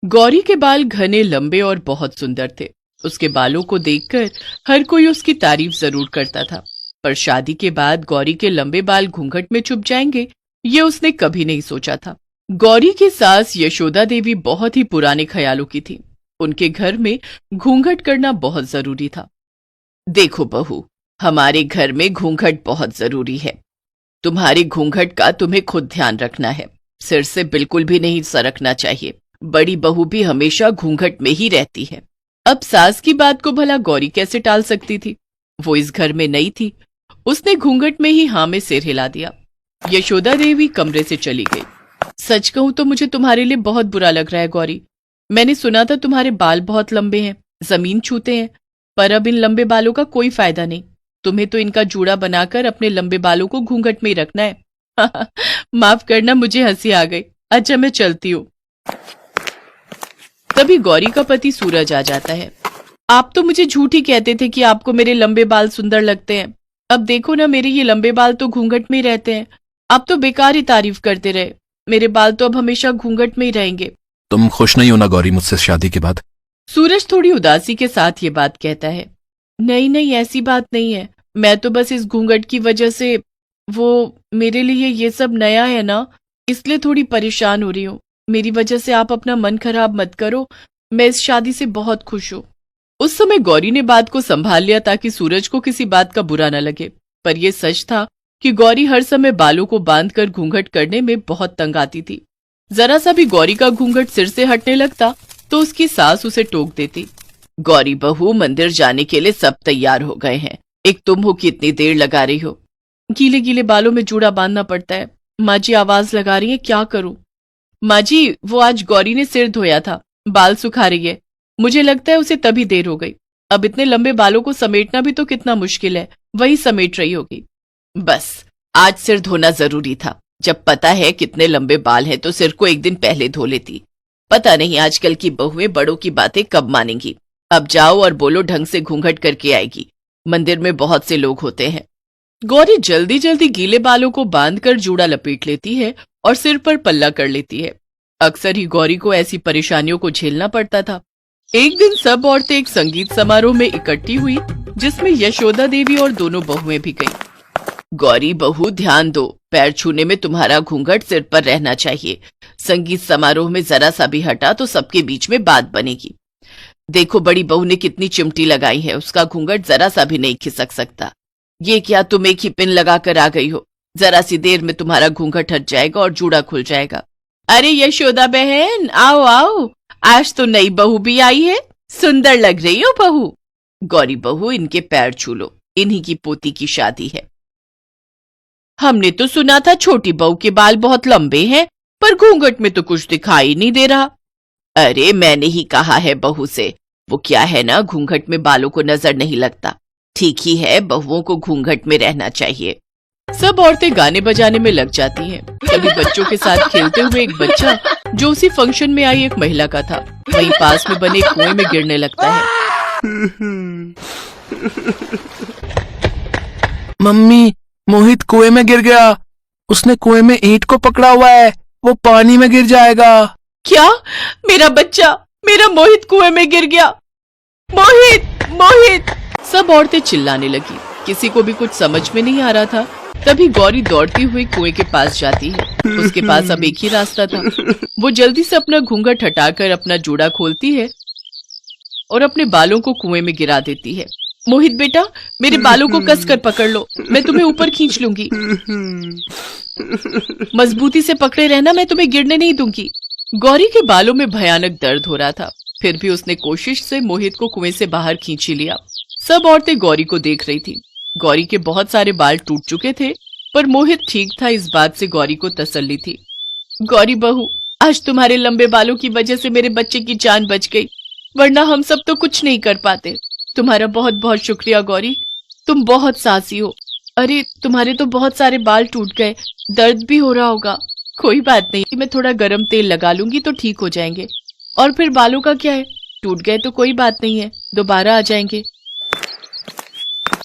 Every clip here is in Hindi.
गौरी के बाल घने, लंबे और बहुत सुंदर थे। उसके बालों को देखकर हर कोई उसकी तारीफ जरूर करता था, पर शादी के बाद गौरी के लंबे बाल घूंघट में छुप जाएंगे, ये उसने कभी नहीं सोचा था। गौरी की सास यशोदा देवी बहुत ही पुराने ख्यालों की थी। उनके घर में घूंघट करना बहुत जरूरी था। देखो बहू, हमारे घर में घूंघट बहुत जरूरी है। तुम्हारे घूंघट का तुम्हें खुद ध्यान रखना है। सिर से बिल्कुल भी नहीं सरकना चाहिए। बड़ी बहू भी हमेशा घूंघट में ही रहती है। अब सास की बात को भला गौरी कैसे टाल सकती थी? वो इस घर में नई थी। उसने घूंघट में ही हाँ में सिर हिला दिया। यशोदा देवी कमरे से चली गई। सच कहूं तो मुझे तुम्हारे लिए बहुत बुरा लग रहा है गौरी। मैंने सुना था तुम्हारे बाल बहुत लंबे हैं, जमीन छूते हैं, पर अब इन लंबे बालों का कोई फायदा नहीं। तुम्हें तो इनका जूड़ा बनाकर अपने लंबे बालों को घूंघट में ही रखना है। माफ करना, मुझे हंसी आ गई। अच्छा, मैं चलती हूँ। तभी गौरी का पति सूरज आ जाता है। आप तो मुझे झूठ ही कहते थे कि आपको मेरे लंबे बाल सुंदर लगते हैं। अब देखो ना, मेरे ये लंबे बाल तो घूंघट में ही रहते हैं। आप तो बेकार ही तारीफ करते रहे। मेरे बाल तो अब हमेशा घूंघट में ही रहेंगे। तुम खुश नहीं हो ना गौरी मुझसे शादी के बाद? सूरज थोड़ी उदासी के साथ ये बात कहता है। नहीं नहीं, ऐसी बात नहीं है। मैं तो बस इस घूंघट की वजह से, वो मेरे लिए ये सब नया है ना, इसलिए थोड़ी परेशान हो रही हूँ। मेरी वजह से आप अपना मन खराब मत करो। मैं इस शादी से बहुत खुश हूँ। उस समय गौरी ने बात को संभाल लिया ताकि सूरज को किसी बात का बुरा न लगे, पर यह सच था कि गौरी हर समय बालों को बांधकर घूंघट करने में बहुत तंग आती थी। जरा सा भी गौरी का घूंघट सिर से हटने लगता तो उसकी सास उसे टोक देती। गौरी बहू, मंदिर जाने के लिए सब तैयार हो गए हैं। एक तुम हो कि इतनी देर लगा रही हो। गीले गीले बालों में जूड़ा बांधना पड़ता है। माँ जी आवाज लगा रही है, क्या करूं? माँ जी, वो आज गौरी ने सिर धोया था, बाल सुखा रही है। मुझे लगता है उसे तभी देर हो गई। अब इतने लंबे बालों को समेटना भी तो कितना मुश्किल है, वही समेट रही होगी। बस, आज सिर धोना जरूरी था। जब पता है कितने लंबे बाल हैं तो सिर को एक दिन पहले धो लेती। पता नहीं आजकल की बहुएं बड़ों की बातें कब मानेंगी। अब जाओ और बोलो ढंग से घूंघट करके आएगी। मंदिर में बहुत से लोग होते हैं। गौरी जल्दी जल्दी गीले बालों को बांधकर जूड़ा लपेट लेती है और सिर पर पल्ला कर लेती है। अक्सर ही गौरी को ऐसी परेशानियों को झेलना पड़ता था। एक दिन सब औरतें एक संगीत समारोह में इकट्ठी हुई, जिसमें यशोदा देवी और दोनों बहुएं भी गईं। गौरी बहू, ध्यान दो, पैर छूने में तुम्हारा घूंघट सिर पर रहना चाहिए। संगीत समारोह में जरा सा भी हटा तो सबके बीच में बात बनेगी। देखो, बड़ी बहू ने कितनी चिमटी लगाई है, उसका घूंघट जरा सा भी नहीं खिसक सकता। ये क्या, तुम एक ही पिन लगाकर आ गई हो? जरा सी देर में तुम्हारा घूंघट हट जाएगा और जूड़ा खुल जाएगा। अरे यशोदा बहन, आओ आओ, आज तो नई बहू भी आई है। सुंदर लग रही हो बहू। गौरी बहू, इनके पैर छू लो, इन्हीं की पोती की शादी है। हमने तो सुना था छोटी बहू के बाल बहुत लंबे हैं, पर घूंघट में तो कुछ दिखाई नहीं दे रहा। अरे मैंने ही कहा है बहू से, वो क्या है ना, घूंघट में बालों को नजर नहीं लगता। ठीक ही है, बहुओं को घूंघट में रहना चाहिए। सब औरतें गाने बजाने में लग जाती हैं। कभी बच्चों के साथ खेलते हुए एक बच्चा, जो उसी फंक्शन में आई एक महिला का था, वहीं पास में बने कुएं में गिरने लगता है। मम्मी, मोहित कुएं में गिर गया। उसने कुएं में ईंट को पकड़ा हुआ है, वो पानी में गिर जाएगा। क्या? मेरा बच्चा, मेरा मोहित कुएं में गिर गया। मोहित, मोहित! सब औरतें चिल्लाने लगी। किसी को भी कुछ समझ में नहीं आ रहा था। तभी गौरी दौड़ती हुई कुएं के पास जाती है। उसके पास अब एक ही रास्ता था। वो जल्दी से अपना घूंघट हटाकर अपना जूड़ा खोलती है और अपने बालों को कुएं में गिरा देती है। मोहित बेटा, मेरे बालों को कसकर पकड़ लो, मैं तुम्हें ऊपर खींच लूंगी। मजबूती से पकड़े रहना, मैं तुम्हें गिरने नहीं दूंगी। गौरी के बालों में भयानक दर्द हो रहा था, फिर भी उसने कोशिश से मोहित को कुएं से बाहर खींच ही लिया। सब औरतें गौरी को देख रही थी। गौरी के बहुत सारे बाल टूट चुके थे, पर मोहित ठीक था, इस बात से गौरी को तसल्ली थी। गौरी बहू, आज तुम्हारे लंबे बालों की वजह से मेरे बच्चे की जान बच गई, वरना हम सब तो कुछ नहीं कर पाते। तुम्हारा बहुत बहुत शुक्रिया गौरी, तुम बहुत साहसी हो। अरे, तुम्हारे तो बहुत सारे बाल टूट गए, दर्द भी हो रहा होगा। कोई बात नहीं, मैं थोड़ा गर्म तेल लगा लूंगी तो ठीक हो जाएंगे। और फिर बालों का क्या है, टूट गए तो कोई बात नहीं है, दोबारा आ जाएंगे।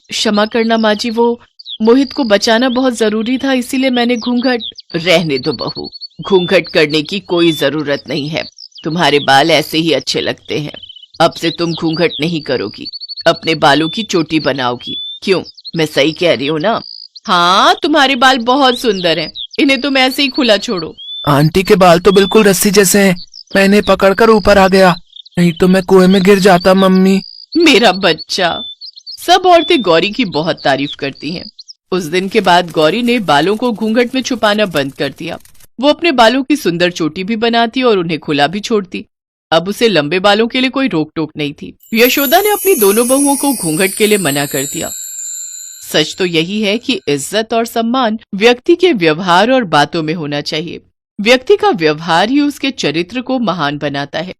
क्षमा करना माँ जी, वो मोहित को बचाना बहुत जरूरी था, इसीलिए मैंने घूंघट। रहने दो बहू, घूंघट करने की कोई जरूरत नहीं है। तुम्हारे बाल ऐसे ही अच्छे लगते हैं। अब से तुम घूंघट नहीं करोगी, अपने बालों की चोटी बनाओगी। क्यों, मैं सही कह रही हूँ ना? हाँ, तुम्हारे बाल बहुत सुंदर हैं, इन्हें तुम ऐसे ही खुला छोड़ो। आंटी के बाल तो बिल्कुल रस्सी जैसे हैं। मैं इन्हें पकड़कर ऊपर आ गया, नहीं तो मैं कुएं में गिर जाता मम्मी। मेरा बच्चा। सब औरतें गौरी की बहुत तारीफ करती हैं। उस दिन के बाद गौरी ने बालों को घूंघट में छुपाना बंद कर दिया। वो अपने बालों की सुंदर चोटी भी बनाती और उन्हें खुला भी छोड़ती। अब उसे लंबे बालों के लिए कोई रोक टोक नहीं थी। यशोदा ने अपनी दोनों बहुओं को घूंघट के लिए मना कर दिया। सच तो यही है कि इज्जत और सम्मान व्यक्ति के व्यवहार और बातों में होना चाहिए। व्यक्ति का व्यवहार ही उसके चरित्र को महान बनाता है।